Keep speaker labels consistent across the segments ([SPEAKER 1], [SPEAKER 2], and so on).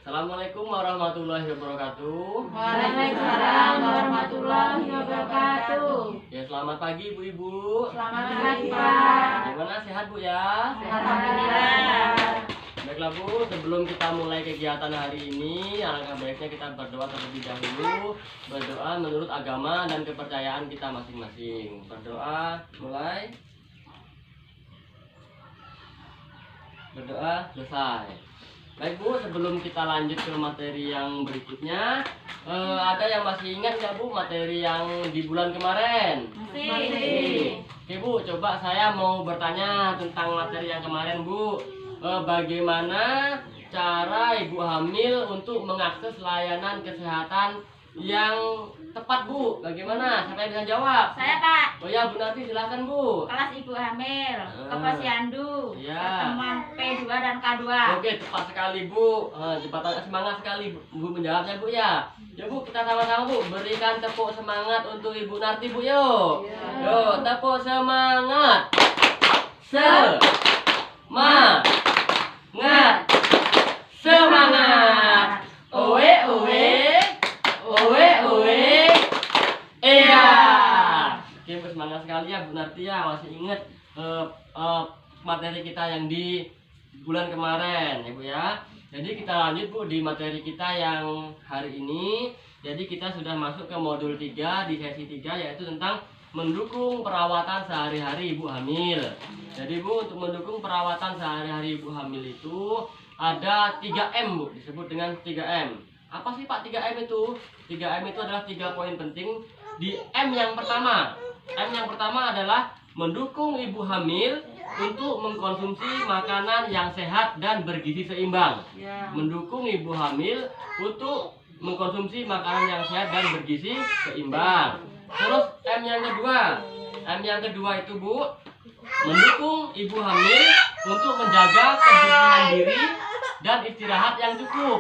[SPEAKER 1] Assalamualaikum warahmatullahi wabarakatuh.
[SPEAKER 2] Waalaikumsalam warahmatullahi wabarakatuh.
[SPEAKER 1] Ya, selamat pagi ibu-ibu.
[SPEAKER 2] Selamat pagi, Pak.
[SPEAKER 1] Gimana, sehat Bu ya?
[SPEAKER 2] Alhamdulillah.
[SPEAKER 1] Baiklah Bu, sebelum kita mulai kegiatan hari ini, alangkah baiknya kita berdoa terlebih dahulu. Berdoa menurut agama dan kepercayaan kita masing-masing. Berdoa, mulai. Berdoa, selesai. Baik Bu, sebelum kita lanjut ke materi yang berikutnya, ada yang masih ingat nggak Bu materi yang di bulan kemarin?
[SPEAKER 2] Masih.
[SPEAKER 1] Oke Bu, coba saya mau bertanya tentang materi yang kemarin Bu. Bagaimana cara ibu hamil untuk mengakses layanan kesehatan yang tepat Bu? Bagaimana? Siapa yang bisa jawab?
[SPEAKER 2] Saya, Pak.
[SPEAKER 1] Oh ya Bu Nanti, silahkan Bu.
[SPEAKER 2] Kelas ibu hamil, ke Posyandu,
[SPEAKER 1] Ya.
[SPEAKER 2] pertemuan P2 dan K2.
[SPEAKER 1] Oke, tepat sekali Bu. Semangat sekali Bu menjawabnya Bu ya. Ya Bu, kita sama-sama Bu berikan tepuk semangat untuk Ibu Narti Bu yuk. Yuk, tepuk semangat. Semangat. Owe owe. Owe owe. Iya. Oke, semangat sekali ya Bu Narti ya, masih ingat materi kita yang di bulan kemarin ya Bu ya. Jadi kita lanjut Bu di materi kita yang hari ini. Jadi kita sudah masuk ke modul 3 di sesi 3, yaitu tentang mendukung perawatan sehari-hari ibu hamil. Jadi Bu, untuk mendukung perawatan sehari-hari ibu hamil itu ada 3M Bu, disebut dengan 3M. Apa sih Pak 3M itu? 3M itu adalah 3 poin penting di M yang pertama. M yang pertama adalah mendukung ibu hamil untuk mengkonsumsi makanan yang sehat dan bergizi seimbang. Mendukung ibu hamil untuk mengkonsumsi makanan yang sehat dan bergizi seimbang. Terus M yang kedua. M yang kedua itu Bu, mendukung ibu hamil untuk menjaga kebersihan diri dan istirahat yang cukup.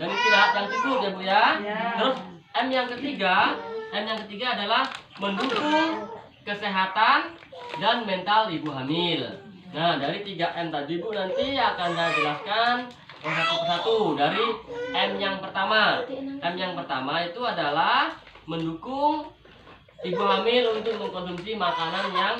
[SPEAKER 1] Ya Bu ya. Terus M yang ketiga adalah mendukung kesehatan dan mental ibu hamil. Nah, dari 3M tadi Bu nanti akan saya jelaskan satu persatu. Dari M yang pertama. M yang pertama itu adalah mendukung ibu hamil untuk mengkonsumsi makanan yang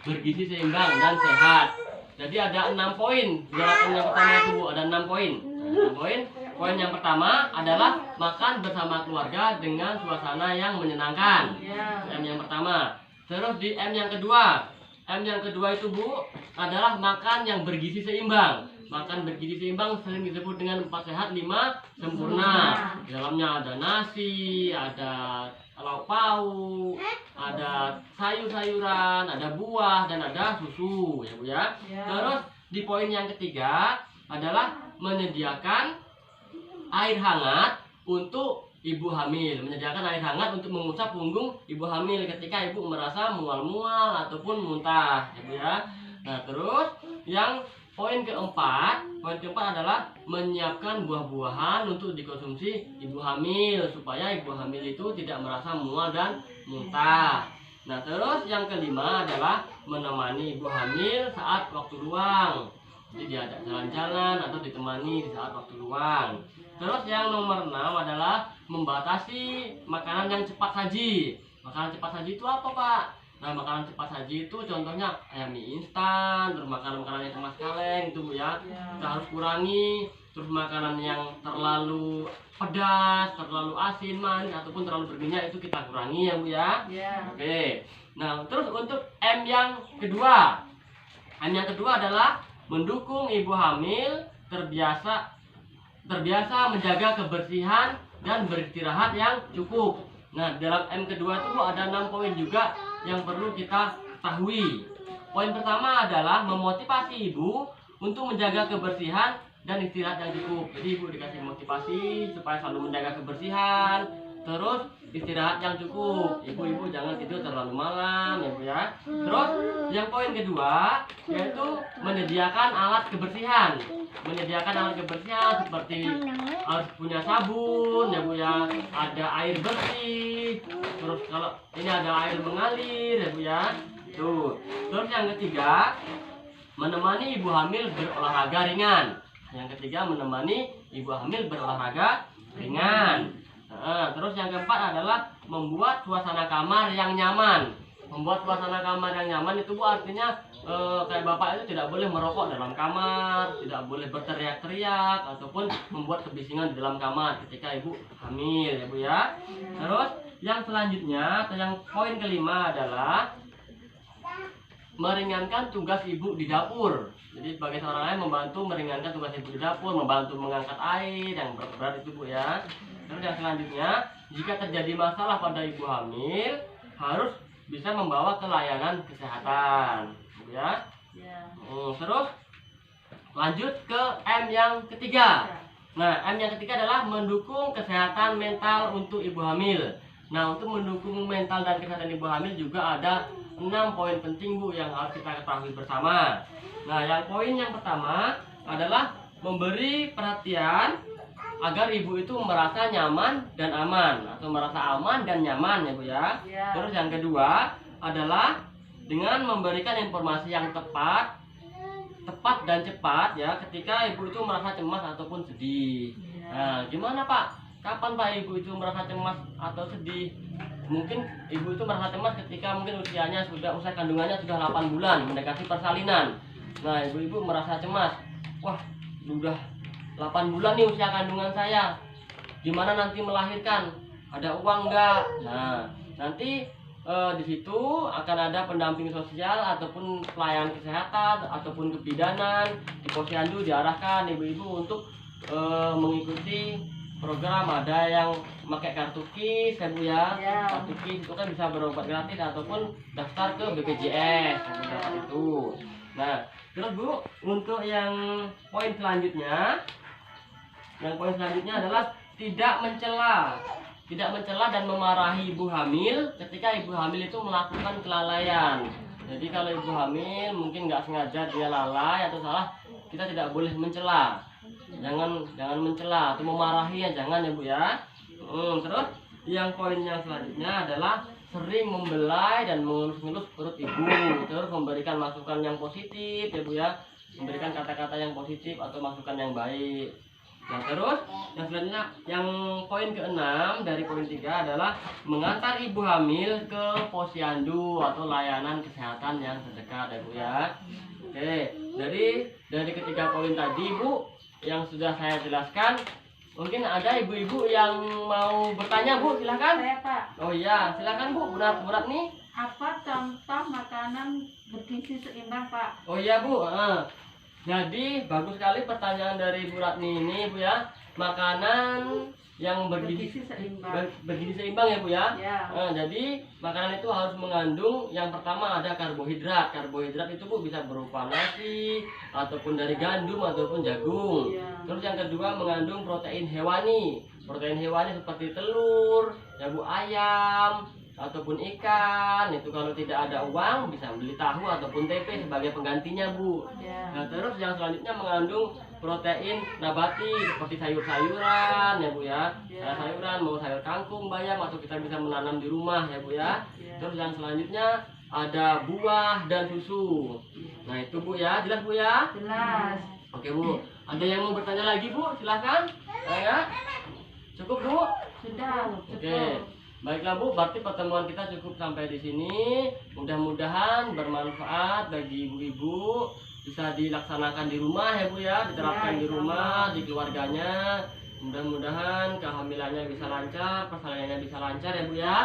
[SPEAKER 1] bergizi seimbang dan sehat. Jadi ada 6 poin. Dalam M yang pertama itu Bu, ada 6 poin. 6 poin. Poin yang pertama adalah makan bersama keluarga dengan suasana yang menyenangkan. M yang pertama. Terus di M yang kedua. M yang kedua itu Bu adalah makan yang bergizi seimbang. Makan bergizi seimbang sering disebut dengan 4 sehat 5 sempurna. Di dalamnya ada nasi, ada lauk pauk, ada sayur-sayuran, ada buah, dan ada susu ya Bu ya. Terus di poin yang ketiga adalah menyediakan air hangat untuk ibu hamil. Menyediakan air hangat untuk mengusap punggung ibu hamil ketika ibu merasa mual-mual ataupun muntah ya Bu ya. Nah, terus yang poin keempat adalah menyiapkan buah-buahan untuk dikonsumsi ibu hamil supaya ibu hamil itu tidak merasa mual dan muntah. Nah, terus yang kelima adalah menemani ibu hamil saat waktu luang. Jadi diajak jalan-jalan atau ditemani di saat waktu luang. Terus yang nomor 6 adalah membatasi makanan yang cepat saji. Makanan cepat saji itu apa Pak? Nah, makanan cepat saji itu contohnya kayak mie instan, terus makanan-makanan yang kemas kaleng itu Bu ya. Kita harus kurangi. Terus makanan yang terlalu pedas, terlalu asin, manis ataupun terlalu berminyak itu kita kurangi ya Bu ya. Oke. Nah, terus untuk M yang kedua. M yang kedua adalah mendukung ibu hamil terbiasa menjaga kebersihan dan beristirahat yang cukup. Nah, dalam M kedua itu ada 6 poin juga yang perlu kita ketahui. Poin pertama adalah memotivasi ibu untuk menjaga kebersihan dan istirahat yang cukup. Jadi ibu dikasih motivasi supaya selalu menjaga kebersihan, terus istirahat yang cukup. Ibu-ibu jangan tidur terlalu malam ya Bu ya. Terus yang poin kedua yaitu menyediakan alat kebersihan. Menyediakan alat kebersihan seperti harus punya sabun ya Bu ya, ada air bersih, terus kalau ini ada air mengalir ya Bu ya. Tuh. Terus yang ketiga, menemani ibu hamil berolahraga ringan. Yang ketiga, menemani ibu hamil berolahraga ringan. Terus yang keempat adalah membuat suasana kamar yang nyaman. Membuat suasana kamar yang nyaman itu Bu artinya kayak bapak itu tidak boleh merokok dalam kamar, tidak boleh berteriak-teriak ataupun membuat kebisingan di dalam kamar ketika ibu hamil ya Bu ya. Terus yang selanjutnya atau yang poin kelima adalah meringankan tugas ibu di dapur. Jadi sebagai seorang ayah membantu meringankan tugas ibu di dapur, membantu mengangkat air yang berat itu Bu ya. Terus yang selanjutnya, jika terjadi masalah pada ibu hamil, harus bisa membawa ke layanan kesehatan Bu ya. Terus lanjut ke M yang ketiga. Nah, M yang ketiga adalah mendukung kesehatan mental untuk ibu hamil. Nah, untuk mendukung mental dan kesehatan ibu hamil juga ada 6 poin penting Bu yang harus kita ketahui bersama. Nah, yang poin yang pertama adalah memberi perhatian agar ibu itu merasa nyaman dan aman, atau merasa aman dan nyaman ya Bu ya. Terus yang kedua adalah dengan memberikan informasi yang tepat dan cepat ya ketika ibu itu merasa cemas ataupun sedih. Nah, gimana Pak? Kapan Pak ibu itu merasa cemas atau sedih? Mungkin ibu itu merasa cemas ketika mungkin usia kandungannya sudah 8 bulan mendekati persalinan. Nah, ibu-ibu merasa cemas. Wah, sudah 8 bulan nih usia kandungan saya. Gimana nanti melahirkan? Ada uang enggak? Nah, nanti di situ akan ada pendamping sosial ataupun pelayanan kesehatan ataupun kebidanan di posyandu diarahkan ibu-ibu untuk mengikuti program. Ada yang pakai kartu KIS ya Bu ya. Kartu KIS itu kan bisa berobat gratis ataupun daftar ke BPJS itu. Nah, terus Bu, untuk yang poin selanjutnya, adalah tidak mencela dan memarahi ibu hamil ketika ibu hamil itu melakukan kelalaian. Jadi kalau ibu hamil mungkin nggak sengaja dia lalai atau salah, kita tidak boleh mencela. Jangan mencela atau memarahi ya, jangan ya Bu ya. Terus yang poin yang selanjutnya adalah sering membelai dan mengelus-ngelus perut ibu. Terus memberikan masukan yang positif ya Bu ya. Memberikan kata-kata yang positif atau masukan yang baik. Nah, terus yang selanjutnya, yang poin ke-6 dari poin 3 adalah mengantar ibu hamil ke posyandu atau layanan kesehatan yang terdekat ya Bu ya. Oke, dari ketiga poin tadi Bu yang sudah saya jelaskan, mungkin ada ibu-ibu yang mau bertanya Bu, silakan.
[SPEAKER 2] Saya Pak.
[SPEAKER 1] Oh iya, silakan Bu, berat nih.
[SPEAKER 2] Apa contoh makanan bergizi seimbang Pak?
[SPEAKER 1] Oh iya Bu, jadi bagus sekali pertanyaan dari Bu Ratni ini Bu ya. Makanan yang bergizi seimbang ya Bu ya. Jadi makanan itu harus mengandung, yang pertama ada karbohidrat. Karbohidrat itu Bu bisa berupa nasi ataupun dari gandum ataupun jagung. Terus yang kedua mengandung protein hewani. Protein hewani seperti telur, ya Bu, ayam ataupun ikan. Itu kalau tidak ada uang bisa beli tahu ataupun tempe sebagai penggantinya Bu. Nah, terus yang selanjutnya mengandung protein nabati seperti sayur-sayuran ya Bu ya. Sayuran mau sayur kangkung, bayam, atau kita bisa menanam di rumah ya Bu ya. Terus yang selanjutnya ada buah dan susu. Nah itu Bu ya, jelas Bu ya?
[SPEAKER 2] Jelas.
[SPEAKER 1] Oke Bu, ada yang mau bertanya lagi Bu? Silahkan. Ya. Cukup Bu?
[SPEAKER 2] Sudah.
[SPEAKER 1] Oke. Baiklah Bu, berarti pertemuan kita cukup sampai di sini. Mudah-mudahan bermanfaat bagi ibu-ibu, bisa dilaksanakan di rumah ya Bu ya, diterapkan di rumah, di keluarganya. Mudah-mudahan kehamilannya bisa lancar, persalinannya bisa lancar ya Bu ya.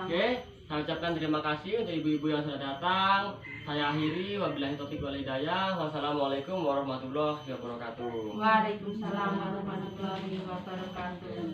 [SPEAKER 1] Oke, saya ucapkan terima kasih untuk ibu-ibu yang sudah datang. Saya akhiri, wabillahi taufiq wal hidayah. Wassalamualaikum warahmatullahi wabarakatuh.
[SPEAKER 2] Waalaikumsalam warahmatullahi wabarakatuh.